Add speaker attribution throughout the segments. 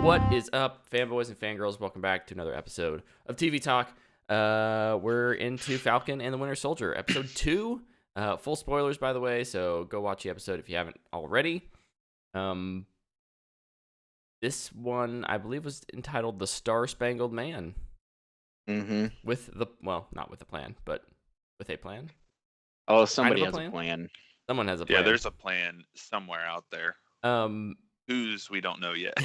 Speaker 1: What is up, fanboys and fangirls? Welcome back to another episode of TV Talk. We're into Falcon and the Winter Soldier, episode 2. Full spoilers, by the way, so go watch the episode if you haven't already. This one, I believe, was entitled The Star-Spangled Man.
Speaker 2: Mm-hmm.
Speaker 1: Not with a plan, but with a plan.
Speaker 2: Oh, somebody
Speaker 1: Kind of
Speaker 2: has a plan.
Speaker 1: Someone has a plan.
Speaker 3: Yeah, there's a plan somewhere out there. Whose we don't know yet.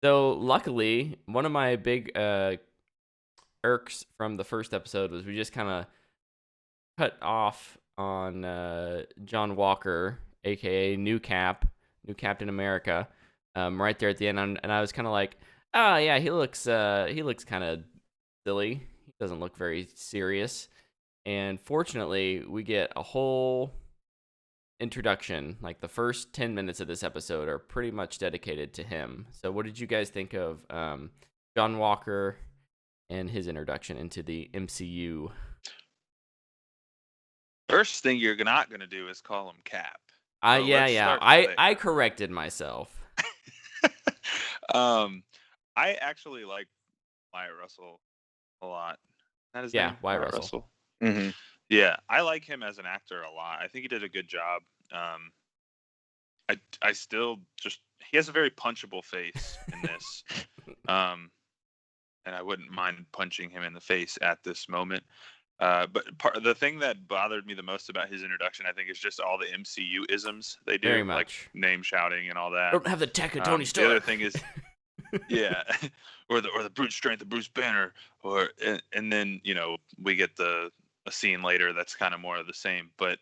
Speaker 1: So luckily, one of my big irks from the first episode was we just kind of cut off on John Walker, aka New Captain America, right there at the end, and I was kind of like, oh yeah, he looks kind of silly. He doesn't look very serious. And fortunately, we get a whole introduction. Like the first 10 minutes of this episode are pretty much dedicated to him. So what did you guys think of John Walker and his introduction into the MCU?
Speaker 3: First thing you're not going to do is call him Cap.
Speaker 1: I corrected myself.
Speaker 3: I actually like Wyatt Russell a lot. That is name?
Speaker 1: Wyatt Russell.
Speaker 2: Mm-hmm.
Speaker 3: Yeah, I like him as an actor a lot. I think he did a good job. I still just, he has a very punchable face in this. And I wouldn't mind punching him in the face at this moment. But the thing that bothered me the most about his introduction, I think, is just all the MCU isms they do,
Speaker 1: Very much.
Speaker 3: like name shouting and all that.
Speaker 1: I don't have the tech of Tony Stark.
Speaker 3: The other thing is, yeah, or the brute strength of Bruce Banner, and then we get a scene later that's kind of more of the same. But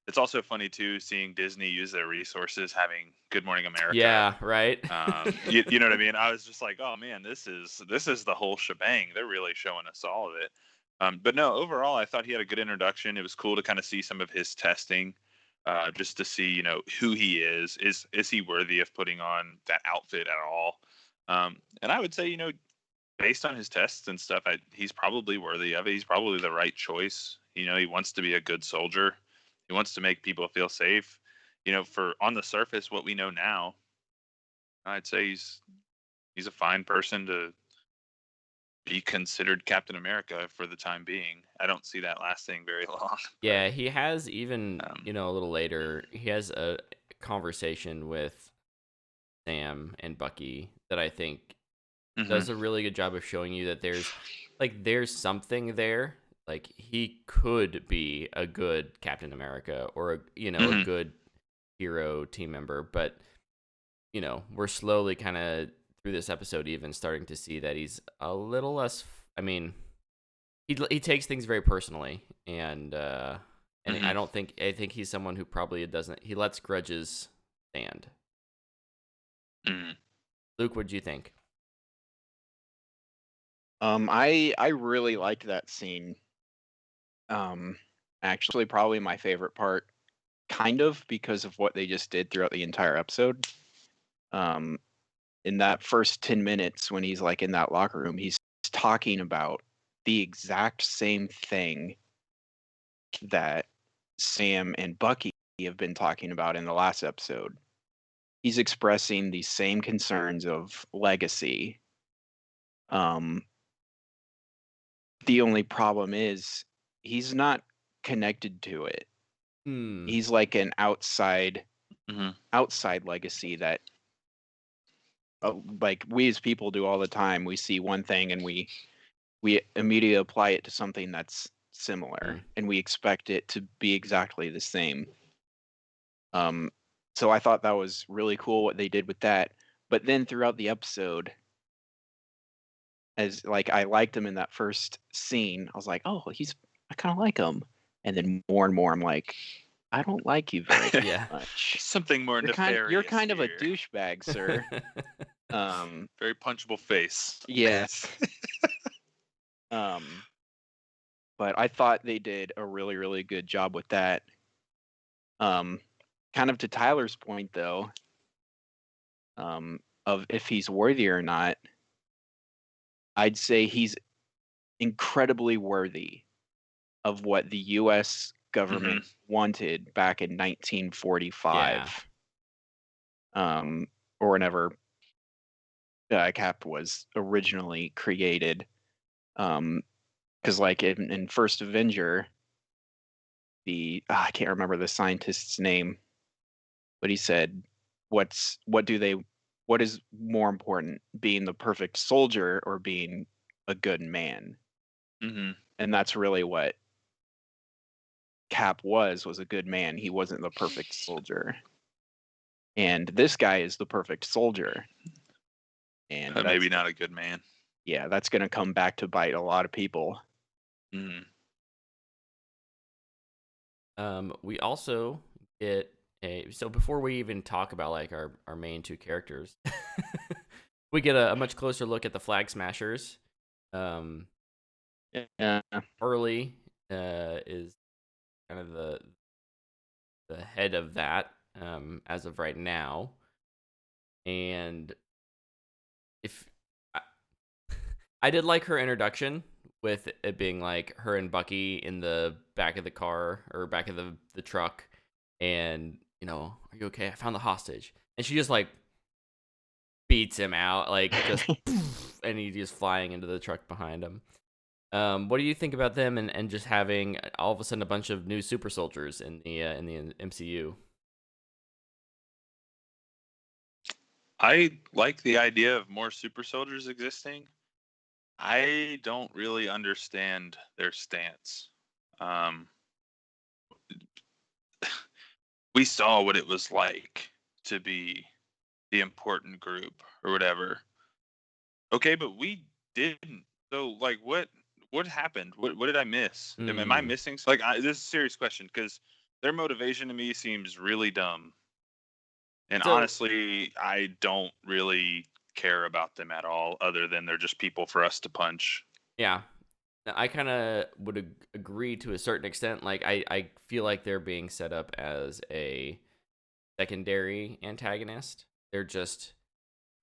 Speaker 3: it's also funny too seeing Disney use their resources, having Good Morning America.
Speaker 1: Yeah, right.
Speaker 3: You know what I mean? I was just like, oh man, this is the whole shebang. They're really showing us all of it. But no, overall, I thought he had a good introduction. It was cool to kind of see some of his testing, just to see, who he is. Is he worthy of putting on that outfit at all? And I would say, based on his tests and stuff, he's probably worthy of it. He's probably the right choice. He wants to be a good soldier. He wants to make people feel safe. For on the surface, what we know now, I'd say he's a fine person to be considered Captain America for the time being. I don't see that lasting very long.
Speaker 1: Yeah, he has even, a little later, he has a conversation with Sam and Bucky that I think does a really good job of showing you that there's something there. Like he could be a good Captain America or a good hero team member, but we're slowly kind of through this episode even starting to see that he's a little less. I mean, he takes things very personally, and I think he's someone who probably he lets grudges stand. Luke, what do you think?
Speaker 2: I really liked that scene. Actually, probably my favorite part, kind of because of what they just did throughout the entire episode. In that first 10 minutes when he's like in that locker room, he's talking about the exact same thing that Sam and Bucky have been talking about in the last episode. He's expressing the same concerns of legacy. The only problem is he's not connected to it. He's like an outside legacy that like we as people do all the time. We see one thing and we immediately apply it to something that's similar, and we expect it to be exactly the same. So I thought that was really cool what they did with that. But then throughout the episode, as like I liked him in that first scene, I was like, oh, I kind of like him. And then more and more, I'm like, I don't like you very much.
Speaker 3: Something more nefarious.
Speaker 2: You're kind
Speaker 3: here.
Speaker 2: of a douchebag, sir.
Speaker 3: Very punchable face.
Speaker 2: Yes. But I thought they did a really, really good job with that. Kind of to Tyler's point, though, of if he's worthy or not, I'd say he's incredibly worthy of what the U.S. government wanted back in 1945, or whenever Cap was originally created. Because like in First Avenger, I can't remember the scientist's name, but he said, what is more important, being the perfect soldier or being a good man?
Speaker 3: Hmm.
Speaker 2: And that's really what Cap was a good man. He wasn't the perfect soldier. And this guy is the perfect soldier. And
Speaker 3: But maybe not a good man.
Speaker 2: yeah, that's going to come back to bite a lot of people.
Speaker 3: Mm.
Speaker 1: We also get so before we even talk about like our main two characters, we get a much closer look at the Flag Smashers.
Speaker 2: Yeah.
Speaker 1: Harley is kind of the head of that as of right now, and if I did like her introduction with it being like her and Bucky in the back of the car or back of the truck, and are you okay? I found the hostage, and she just like beats him out, like just and he's just flying into the truck behind him. What do you think about them and just having all of a sudden a bunch of new super soldiers in the MCU?
Speaker 3: I like the idea of more super soldiers existing. I don't really understand their stance. Um, we saw what it was like to be the important group or whatever. Okay, but we didn't. So, like, what happened? What did I miss? Am I missing? Like, this is a serious question because their motivation to me seems really dumb. And
Speaker 1: So
Speaker 3: honestly, I don't really care about them at all, other than they're just people for us to punch.
Speaker 1: yeah, I kind of would agree to a certain extent. Like I feel like they're being set up as a secondary antagonist. They're just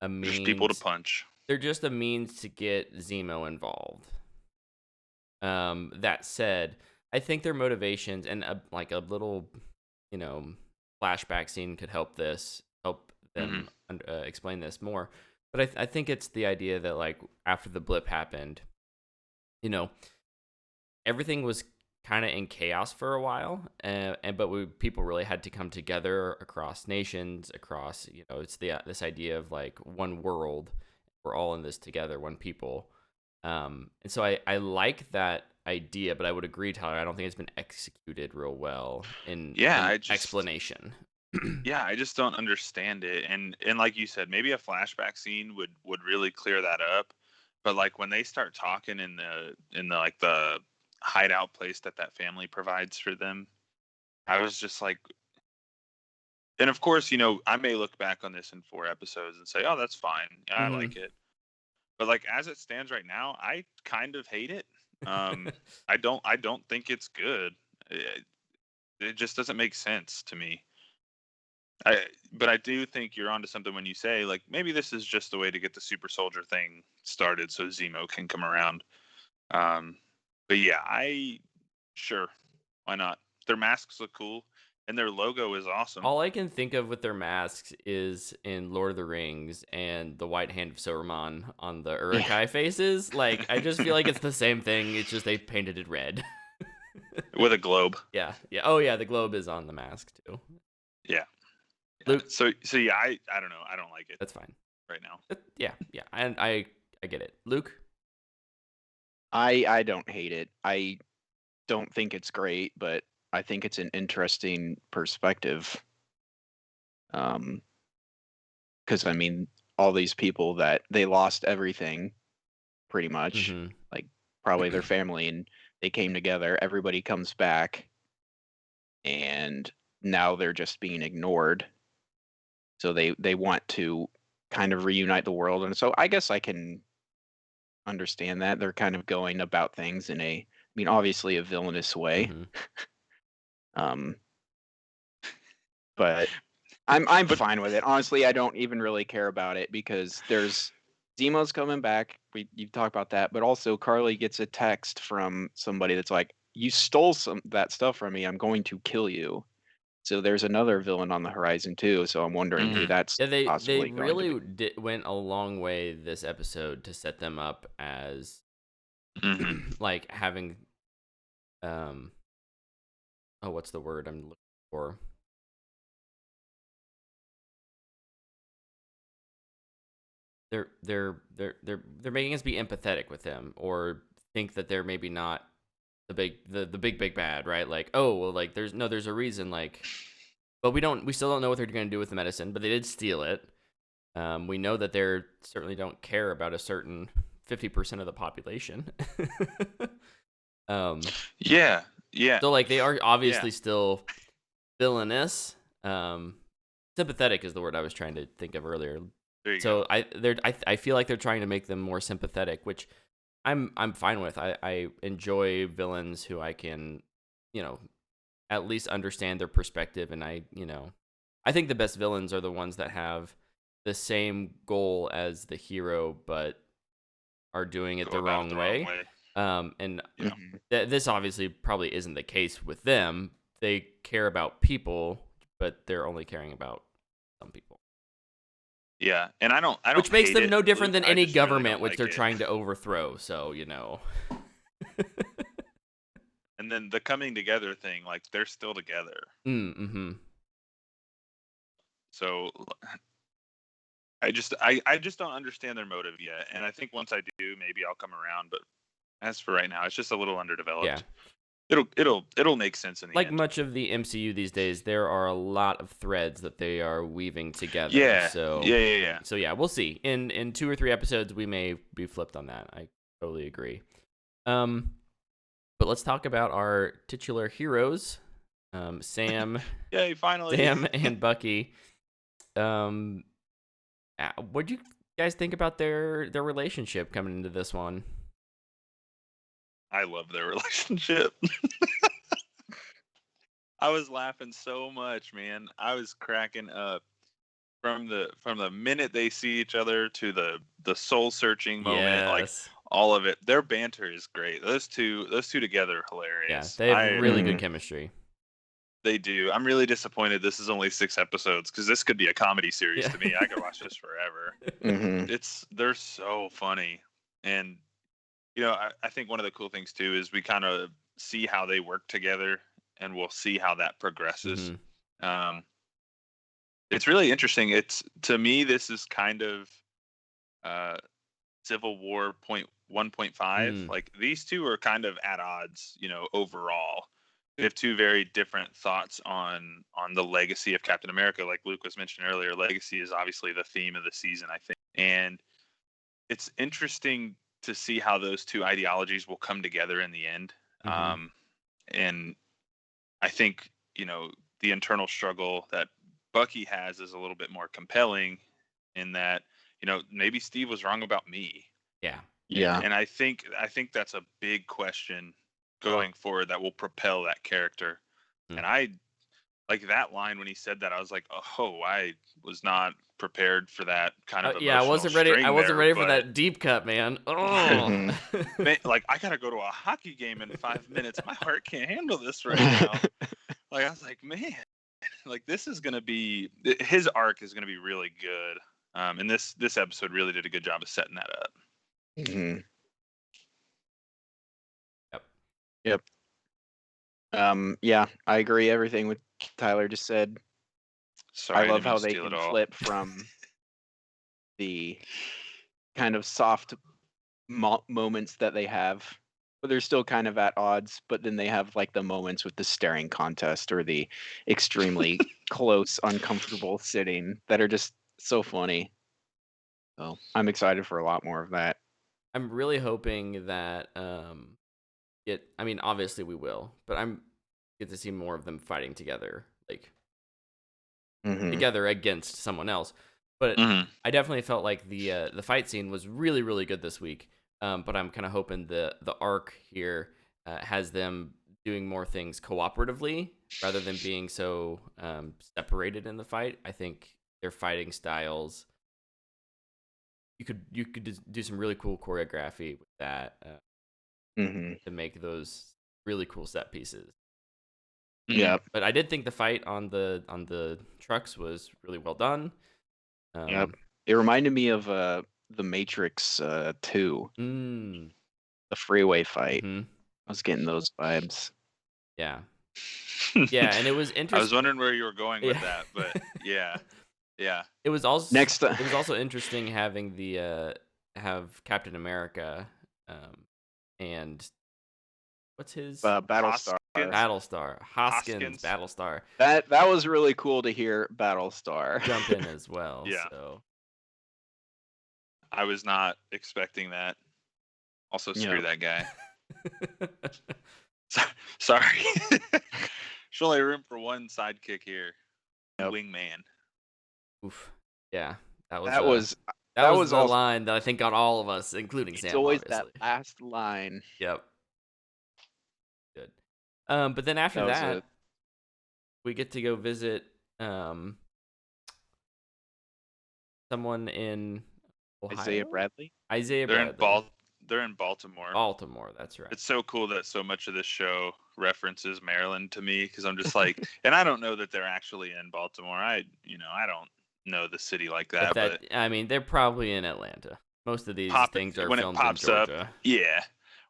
Speaker 1: a
Speaker 3: Just people to
Speaker 1: means.
Speaker 3: punch.
Speaker 1: They're just a means to get Zemo involved. That said, I think their motivations and like a little, you know, flashback scene could help
Speaker 3: Hmm.
Speaker 1: them explain this more. But I think it's the idea that like after the blip happened, you know, everything was kind of in chaos for a while, but people really had to come together across nations, across it's this idea of like one world, we're all in this together, one people. And so I like that idea, but I would agree, Tyler. I don't think it's been executed real well
Speaker 3: Yeah,
Speaker 1: in explanation.
Speaker 3: I just don't understand it. And like you said, maybe a flashback scene would really clear that up. But like when they start talking in the like the hideout place that family provides for them, I was just like, and of course, I may look back on this in 4 episodes and say, oh, that's fine. Yeah, I
Speaker 1: Hmm.
Speaker 3: like it. But like as it stands right now, I kind of hate it. I don't think it's good. It just doesn't make sense to me. But I do think you're onto something when you say like maybe this is just the way to get the super soldier thing started so Zemo can come around. Um, but yeah, sure, why not? Their masks look cool and their logo is awesome.
Speaker 1: All I can think of with their masks is in Lord of the Rings and the White Hand of Saruman on the
Speaker 2: Yeah.
Speaker 1: Uruk-hai faces. Like, I just feel like it's the same thing. It's just they painted it red.
Speaker 3: With a globe.
Speaker 1: Yeah, yeah. Oh, yeah. The globe is on the mask too.
Speaker 3: Yeah.
Speaker 1: Luke,
Speaker 3: So yeah, I don't know. I don't like it
Speaker 1: that's fine.
Speaker 3: right now.
Speaker 1: Yeah, yeah. And I get it. Luke.
Speaker 2: I don't hate it. I don't think it's great, but I think it's an interesting perspective. Because I mean, all these people that they lost everything, pretty much,
Speaker 1: Mm-hmm.
Speaker 2: like probably their family, and they came together. Everybody comes back, and now they're just being ignored. So they want to kind of reunite the world, and so I guess I can understand that they're kind of going about things in I mean, obviously a villainous way.
Speaker 1: Mm-hmm.
Speaker 2: Um, but I'm
Speaker 3: But
Speaker 2: fine with it. Honestly, I don't even really care about it because there's Zemo's coming back. You talk about that, but also Carly gets a text from somebody that's like, "You stole that stuff from me. I'm going to kill you." So there's another villain on the horizon too. So I'm wondering who
Speaker 3: Mhm.
Speaker 2: that's
Speaker 1: Yeah, they
Speaker 2: possibly going to be.
Speaker 1: really went a long way this episode to set them up as
Speaker 3: Mhm.
Speaker 1: like having um oh, what's the word I'm looking for? They're making us be empathetic with them or think that they're maybe not the big bad, right? Like, oh, well, like there's a reason, like, but we still don't know what they're going to do with the medicine, but they did steal it. We know that they're certainly don't care about a certain 50% of the population. um
Speaker 3: Yeah. Yeah.
Speaker 1: so like they are
Speaker 3: Yeah.
Speaker 1: obviously still villainous. Sympathetic is the word I was trying to think of earlier.
Speaker 3: There you
Speaker 1: So
Speaker 3: go.
Speaker 1: I feel like they're trying to make them more sympathetic, which I'm fine with. I enjoy villains who I can, you know, at least understand their perspective, and I think the best villains are the ones that have the same goal as the hero, but are doing it
Speaker 3: Go
Speaker 1: the
Speaker 3: about it
Speaker 1: wrong
Speaker 3: the wrong
Speaker 1: way.
Speaker 3: way.
Speaker 1: And
Speaker 3: Yeah.
Speaker 2: Mhm.
Speaker 1: this obviously probably isn't the case with them. They care about people, but they're only caring about some people.
Speaker 3: Yeah. And I don't
Speaker 1: Which makes
Speaker 3: hate
Speaker 1: them
Speaker 3: it,
Speaker 1: no different
Speaker 3: Luke.
Speaker 1: than
Speaker 3: I
Speaker 1: any
Speaker 3: just really
Speaker 1: government
Speaker 3: don't
Speaker 1: which
Speaker 3: like
Speaker 1: they're
Speaker 3: it.
Speaker 1: trying to overthrow. So,
Speaker 3: And then the coming together thing, like they're still together.
Speaker 1: mm-hmm.
Speaker 3: So I just don't understand their motive yet. And I think once I do, maybe I'll come around. But as for right now, it's just a little
Speaker 1: Yeah.
Speaker 3: underdeveloped. It'll make sense in the
Speaker 1: Like
Speaker 3: end.
Speaker 1: much of the MCU these days, there are a lot of threads that they are weaving together.
Speaker 3: Yeah.
Speaker 1: So,
Speaker 3: Yeah.
Speaker 1: we'll see. In 2 or 3 episodes, we may be flipped on that. I totally agree. But let's talk about our titular heroes, Sam,
Speaker 3: Yay, finally.
Speaker 1: Sam and Bucky. What do you guys think about their relationship coming into this one?
Speaker 3: I love their relationship. I was laughing so much, man. I was cracking up from the minute they see each other to the soul searching moment, like
Speaker 1: Yes.
Speaker 3: all of it. Their banter is great. Those two together are
Speaker 1: Yeah,
Speaker 3: hilarious.
Speaker 1: they have really good
Speaker 2: Mhm.
Speaker 1: chemistry.
Speaker 3: They do. I'm really disappointed this is only 6 episodes because this could be a comedy series
Speaker 1: Yeah.
Speaker 3: to me. I could watch this forever.
Speaker 2: Mhm.
Speaker 3: They're so funny. And I think one of the cool things too is we kind of see how they work together and we'll see how that progresses.
Speaker 1: Mhm.
Speaker 3: Um, it's really interesting. It's to me, this is kind of uh, Civil War point 1.5.
Speaker 1: Mm.
Speaker 3: Like these two are kind of at odds, overall. We have two very different thoughts on the legacy of Captain America. Like Luke was mentioning earlier, legacy is obviously the theme of the season, I think. And it's interesting to see how those two ideologies will come together in the end.
Speaker 1: Mhm.
Speaker 3: And I think, the internal struggle that Bucky has is a little bit more compelling in that, maybe Steve was wrong about me.
Speaker 1: Yeah.
Speaker 2: Yeah.
Speaker 3: And I think that's a big question going forward that will propel that character.
Speaker 1: Mm.
Speaker 3: And I like that line when he said that, I was like, oh, I was not prepared for that kind of
Speaker 1: Yeah, I
Speaker 3: emotional
Speaker 1: wasn't ready. I
Speaker 3: string
Speaker 1: wasn't
Speaker 3: there,
Speaker 1: ready for
Speaker 3: but
Speaker 1: that deep cut, man. Oh.
Speaker 2: Mhm.
Speaker 3: man, like I gotta go to a hockey game in 5 minutes. My heart can't handle this right now. Like I was like, man, like this is gonna be his arc is gonna be really good. And this episode really did a good job of setting that up.
Speaker 2: Mhm.
Speaker 1: Yep.
Speaker 2: Yep. Yeah, I agree everything with Tyler just said.
Speaker 3: Sorry,
Speaker 2: I
Speaker 3: I didn't
Speaker 2: love
Speaker 3: mean
Speaker 2: how
Speaker 3: to
Speaker 2: they
Speaker 3: steal it
Speaker 2: can
Speaker 3: all.
Speaker 2: flip from the kind of soft moments that they have, but they're still kind of at odds. But then they have like the moments with the staring contest or the extremely close, uncomfortable sitting that are just so funny. So I'm excited for a lot more of that.
Speaker 1: I'm really hoping that I mean, obviously we will, but I'm get to see more of them fighting together, like
Speaker 2: Hmm.
Speaker 1: together against someone else. But
Speaker 3: Mhm.
Speaker 1: I definitely felt like the fight scene was really really good this week. But I'm kind of hoping the arc here has them doing more things cooperatively rather than being so separated in the fight. I think their fighting styles you could just do some really cool choreography with that
Speaker 2: Hmm.
Speaker 1: to make those really cool set pieces.
Speaker 2: Yep.
Speaker 1: But I did think the fight on the trucks was really well done.
Speaker 2: Yep. It reminded me of the Matrix 2,
Speaker 1: Mm,
Speaker 2: the freeway fight.
Speaker 1: mhm,
Speaker 2: I was getting those vibes.
Speaker 1: yeah, yeah, and it was
Speaker 3: I was
Speaker 1: interesting.
Speaker 3: wondering where you were going with
Speaker 1: Yeah.
Speaker 3: that, but yeah.
Speaker 1: It was also
Speaker 2: Next,
Speaker 1: it was also interesting having the have Captain America, and what's his
Speaker 2: Battlestar.
Speaker 3: Hoskins.
Speaker 1: Battlestar Hoskins
Speaker 3: Hoskins.
Speaker 1: Battlestar
Speaker 2: That was really cool to hear Battlestar
Speaker 1: jump in as well.
Speaker 3: Yeah.
Speaker 1: So
Speaker 3: I was not expecting that. Also, screw that guy. Sorry. There's only room for one sidekick here.
Speaker 2: Yep.
Speaker 3: Wingman.
Speaker 1: Oof. Yeah, that was
Speaker 2: That was
Speaker 1: that was the
Speaker 2: also,
Speaker 1: line that I think got all of us, including
Speaker 2: it's
Speaker 1: Sam.
Speaker 2: always
Speaker 1: Obviously.
Speaker 2: that last line.
Speaker 1: Yep. Good. But then after
Speaker 2: That was
Speaker 1: that, we get to go visit someone in Ohio.
Speaker 2: Isaiah Bradley.
Speaker 1: Isaiah
Speaker 3: They're
Speaker 1: Bradley.
Speaker 3: they're in Baltimore.
Speaker 1: Baltimore, that's right.
Speaker 3: It's so cool that so much of this show references Maryland to me, because I'm just like, and I don't know that they're actually in Baltimore. I don't know the city like that, but
Speaker 1: I mean, they're probably in Atlanta. Most of these things are
Speaker 3: when it
Speaker 1: filmed
Speaker 3: pops
Speaker 1: in
Speaker 3: up,
Speaker 1: Georgia.
Speaker 3: yeah.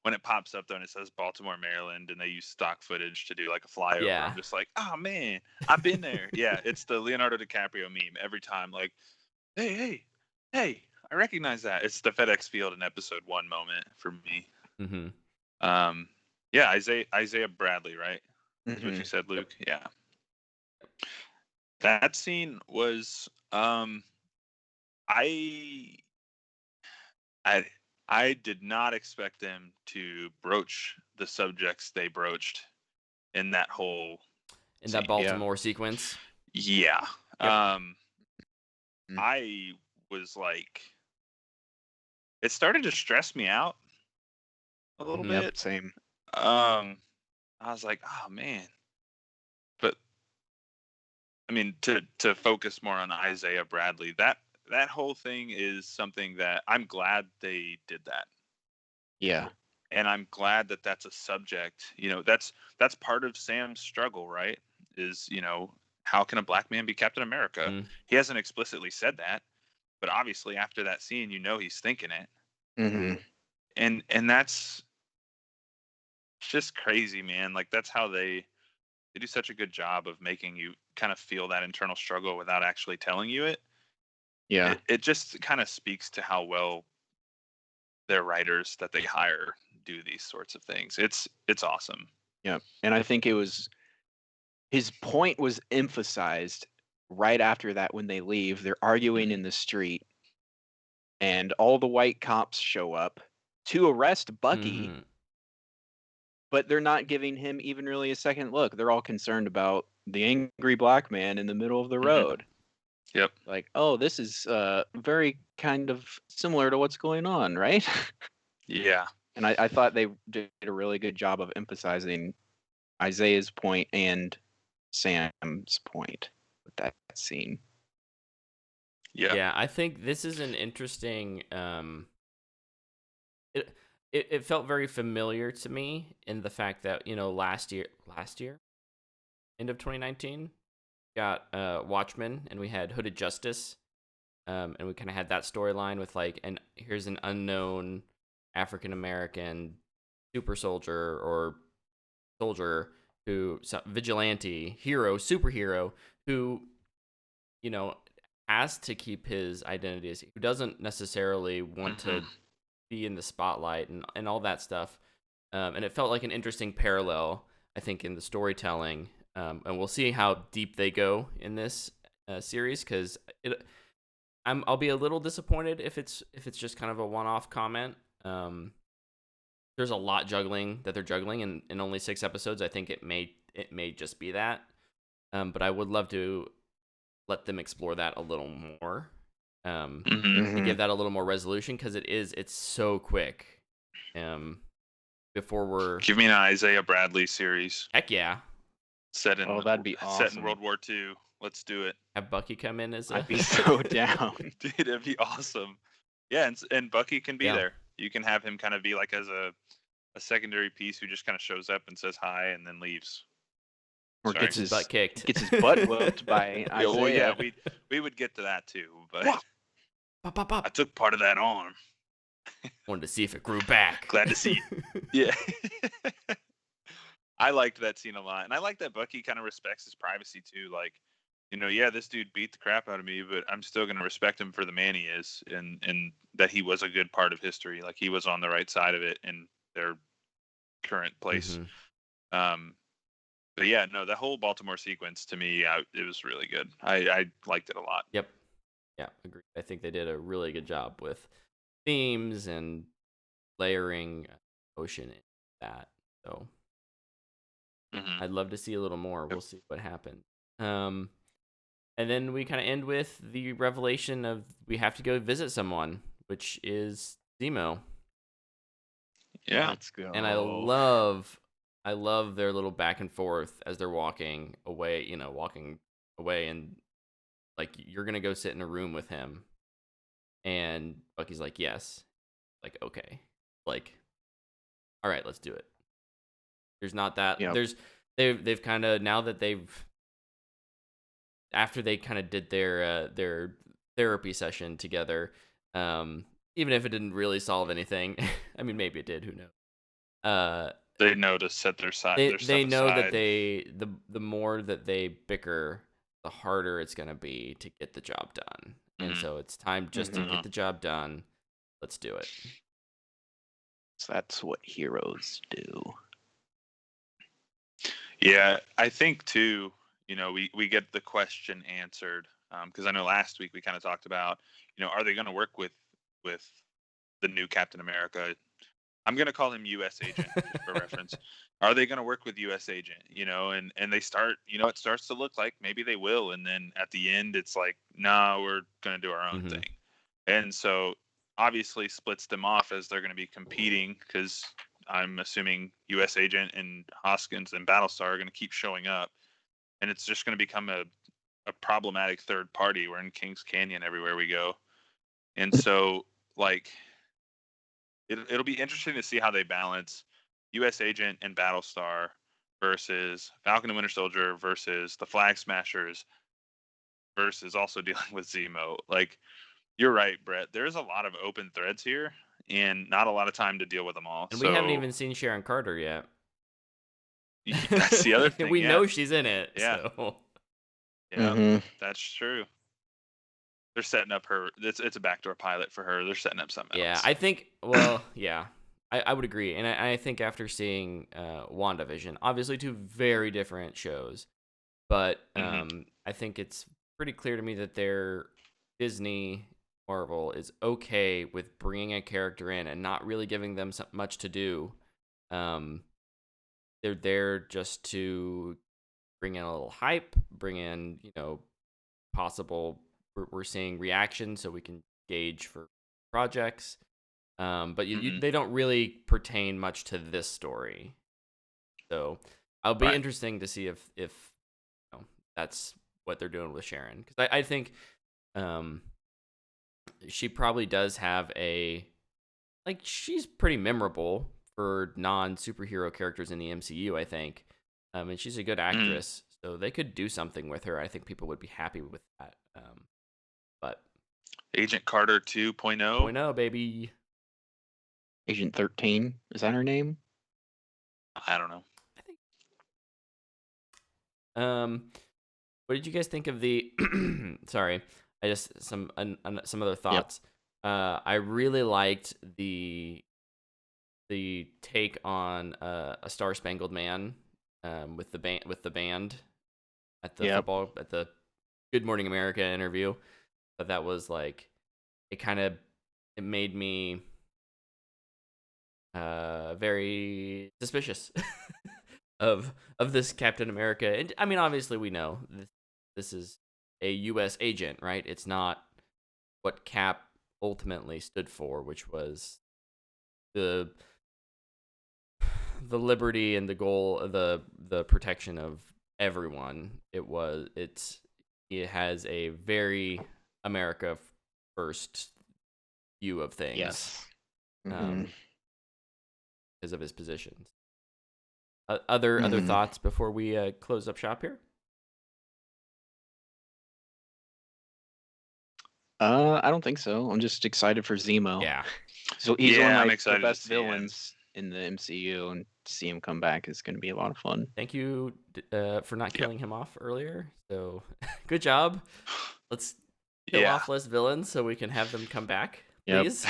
Speaker 3: When it pops up, though, and it says Baltimore, Maryland, and they use stock footage to do like a flyover,
Speaker 1: Yeah.
Speaker 3: I'm just like, oh man, I've been there. Yeah, it's the Leonardo DiCaprio meme every time. Like, hey, I recognize that. It's the FedEx Field in episode 1 moment for me.
Speaker 1: Mm-hmm.
Speaker 3: Yeah, Isaiah Bradley, right? That's what
Speaker 2: Mhm.
Speaker 3: you said, Luke. Yeah. That scene was I did not expect them to broach the subjects they broached in that whole
Speaker 1: In that
Speaker 3: scene.
Speaker 1: Baltimore sequence.
Speaker 3: Yeah.
Speaker 2: Yep.
Speaker 3: I was like, it started to stress me out a little
Speaker 1: Mhm.
Speaker 3: bit.
Speaker 2: Same.
Speaker 3: I was like, oh man. But I mean, to focus more on Isaiah Bradley, that whole thing is something that I'm glad they did that.
Speaker 2: Yeah.
Speaker 3: And I'm glad that that's a subject. That's part of Sam's struggle, right? Is, how can a black man be Captain America?
Speaker 1: Mm.
Speaker 3: He hasn't explicitly said that, but obviously after that scene, he's thinking it.
Speaker 2: Mm-hmm.
Speaker 3: And that's just crazy, man. Like, that's how they do such a good job of making you kind of feel that internal struggle without actually telling you it.
Speaker 2: Yeah.
Speaker 3: It just kind of speaks to how well their writers that they hire do these sorts of things. It's awesome.
Speaker 2: Yeah. And I think his point was emphasized right after that when they leave. They're arguing in the street, and all the white cops show up to arrest Bucky,
Speaker 1: Mhm.
Speaker 2: but they're not giving him even really a second look. They're all concerned about the angry black man in the middle of the road.
Speaker 3: Yep.
Speaker 2: Like, oh, this is very kind of similar to what's going on, right?
Speaker 3: Yeah.
Speaker 2: And I thought they did a really good job of emphasizing Isaiah's point and Sam's point with that scene.
Speaker 3: Yeah.
Speaker 1: Yeah, I think this is an interesting. It felt very familiar to me in the fact that last year, end of 2019, got Watchmen, and we had Hooded Justice, and we kind of had that storyline with like, and here's an unknown African American super soldier or soldier vigilante hero superhero who has to keep his identity, who doesn't necessarily want to be in the spotlight and all that stuff. And it felt like an interesting parallel, I think, in the storytelling. And we'll see how deep they go in this series, because I'll be a little disappointed if it's just kind of a one-off comment. There's a lot that they're juggling in only 6 episodes. I think it may just be that. But I would love to let them explore that a little more. And give that a little more resolution, because it's so quick. Before we're
Speaker 3: give me an Isaiah Bradley series.
Speaker 1: Heck yeah.
Speaker 2: That'd be awesome.
Speaker 3: Set in World War II. Let's do it.
Speaker 1: Have Bucky come in as
Speaker 2: I'd be so down.
Speaker 3: Dude, it'd be awesome. Yeah, and Bucky can be
Speaker 1: Yeah.
Speaker 3: there. You can have him kind of be like as a secondary piece who just kind of shows up and says hi and then leaves.
Speaker 2: Or
Speaker 3: Sorry.
Speaker 2: gets his
Speaker 1: butt kicked.
Speaker 2: Gets his butt whooped by
Speaker 3: Yeah, well, yeah,
Speaker 2: Isaiah.
Speaker 3: we would get to that too, but
Speaker 1: Pop, pop,
Speaker 3: I
Speaker 1: pop.
Speaker 3: took part of that arm.
Speaker 1: Wanted to see if it grew back.
Speaker 3: Glad to see Yeah. I liked that scene a lot, and I like that Bucky kind of respects his privacy too. Like, yeah, this dude beat the crap out of me, but I'm still gonna respect him for the man he is, and that he was a good part of history. Like he was on the right side of it in their current place. Um, but yeah, no, that whole Baltimore sequence to me, it was really good. I liked it a lot.
Speaker 1: Yep. Yeah, agreed. I think they did a really good job with themes and layering emotion in that. So
Speaker 3: Mhm.
Speaker 1: I'd love to see a little more. We'll see what happens. And then we kind of end with the revelation of we have to go visit someone, which is Zemo.
Speaker 3: Yeah.
Speaker 2: Let's go.
Speaker 1: And I love their little back and forth as they're walking away, and like you're gonna go sit in a room with him, and Bucky's like, yes, like okay, like all right, let's do it. There's not that
Speaker 2: Yep.
Speaker 1: they've kind of, now that after they kind of did their therapy session together, even if it didn't really solve anything, I mean maybe it did, who knows.
Speaker 3: They know to set their side.
Speaker 1: They know that the more that they bicker, the harder it's gonna be to get the job done, and
Speaker 3: Mhm.
Speaker 1: so it's time just to get the job done. Let's do it.
Speaker 2: So that's what heroes do.
Speaker 3: Yeah, I think too. We get the question answered because I know last week we kind of talked about, are they going to work with the new Captain America? I'm going to call him U.S. Agent just for reference. Are they going to work with U.S. Agent? And they start. It starts to look like maybe they will, and then at the end it's like, nah, we're going to do our own
Speaker 1: Mhm.
Speaker 3: thing. And so obviously splits them off as they're going to be competing because I'm assuming U.S. Agent and Hoskins and Battlestar are going to keep showing up, and it's just going to become a problematic third party. We're in Kings Canyon everywhere we go, and so like it'll be interesting to see how they balance U.S. Agent and Battlestar versus Falcon and Winter Soldier versus the Flag Smashers versus also dealing with Zemo. Like, you're right, Brett. There's a lot of open threads here, and not a lot of time to deal with them all.
Speaker 1: And
Speaker 3: so
Speaker 1: we haven't even seen Sharon Carter yet.
Speaker 3: that's the other thing.
Speaker 1: We
Speaker 3: Yeah.
Speaker 1: know she's in it.
Speaker 3: Yeah.
Speaker 1: So.
Speaker 3: Yeah, that's true. They're setting up her. It's a backdoor pilot for her. They're setting up something
Speaker 1: Yeah,
Speaker 3: else.
Speaker 1: I think. Well, yeah, I would agree, and I think after seeing WandaVision, obviously two very different shows, but I think it's pretty clear to me that Disney Marvel is okay with bringing a character in and not really giving them much to do. They're there just to bring in a little hype, bring in possible. We're seeing reactions so we can gauge for projects. But they don't really pertain much to this story. So I'll be interesting to see if that's what they're doing with Sharon, because I think she probably does have she's pretty memorable for non-superhero characters in the MCU, I think. And she's a good actress, so they could do something with her. I think people would be happy with that. But
Speaker 3: Agent Carter 2.0.
Speaker 1: 2.0, baby.
Speaker 2: Agent 13, is that her name?
Speaker 3: I don't know.
Speaker 1: I think. What did you guys think of the? Sorry, I just some other thoughts. Yep. I really liked the take on a Star Spangled Man with the band at the football, at the Good Morning America interview. But that was like, it made me very suspicious of this Captain America. And I mean, obviously we know this is a U.S. agent, right? It's not what Cap ultimately stood for, which was the liberty and the goal of the protection of everyone. It has a very America first view of things.
Speaker 2: Yes.
Speaker 1: Because of his positions. Other
Speaker 2: Mhm.
Speaker 1: thoughts before we close up shop here?
Speaker 2: I don't think so. I'm just excited for Zemo.
Speaker 1: Yeah.
Speaker 2: So he's one of
Speaker 3: Yeah, I'm
Speaker 2: the
Speaker 3: excited to
Speaker 2: best
Speaker 3: see him.
Speaker 2: villains in the MCU, and to see him come back is going to be a lot of fun.
Speaker 1: Thank you for not
Speaker 3: Yep.
Speaker 1: killing him off earlier. So good job. Let's kill
Speaker 3: Yeah.
Speaker 1: off less villains so we can have them come back,
Speaker 2: Yep.
Speaker 1: please.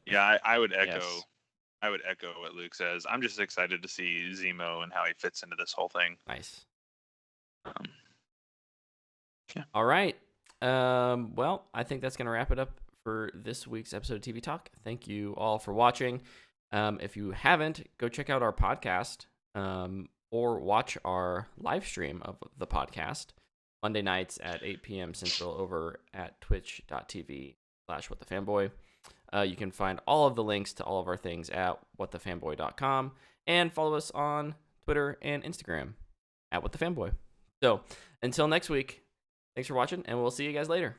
Speaker 3: Yeah, I would echo.
Speaker 2: Yes.
Speaker 3: I would echo what Luke says. I'm just excited to see Zemo and how he fits into this whole thing.
Speaker 1: Nice.
Speaker 3: Um,
Speaker 1: All right. Well, I think that's going to wrap it up for this week's episode of TV Talk. Thank you all for watching. If you haven't, go check out our podcast or watch our live stream of the podcast Monday nights at 8 p.m. Central over at twitch.tv/whatthefanboy. You can find all of the links to all of our things at whatthefanboy.com and follow us on Twitter and Instagram at whatthefanboy. So until next week, thanks for watching, and we'll see you guys later.